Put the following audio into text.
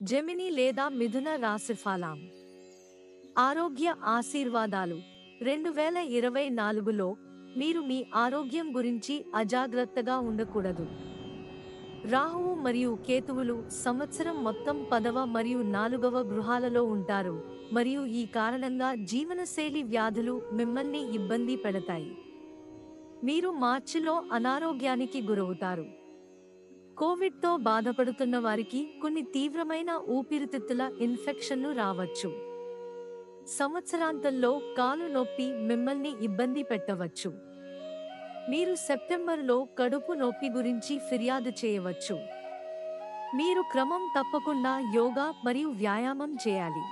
Gemini లేదా మిథున రాశి ఫలం. ఆరోగ్య ఆశీర్వాదాలు. 2024లో మీరు మీ ఆరోగ్యం గురించి అజాగ్రత్తగా ఉండకూడదు. రాహువు మరియు కేతువులు సంవత్సరం మొత్తం 10వ మరియు 4వ గృహాలలో ఉంటారు, మరియు ఈ కారణంగా జీవనశైలి వ్యాధులు మిమ్మల్ని ఇబ్బంది పెడతాయి. మీరు మార్చిలో అనారోగ్యానికి గురవుతారు. కోవిడ్తో బాధపడుతున్న వారికి కొన్ని తీవ్రమైన ఊపిరితిత్తుల ఇన్ఫెక్షన్లు రావచ్చు. సంవత్సరాంతంలో కాలు నొప్పి మిమ్మల్ని ఇబ్బంది పెట్టవచ్చు. మీరు సెప్టెంబర్లో కడుపు నొప్పి గురించి ఫిర్యాదు చేయవచ్చు. మీరు క్రమం తప్పకుండా యోగా మరియు వ్యాయామం చేయాలి.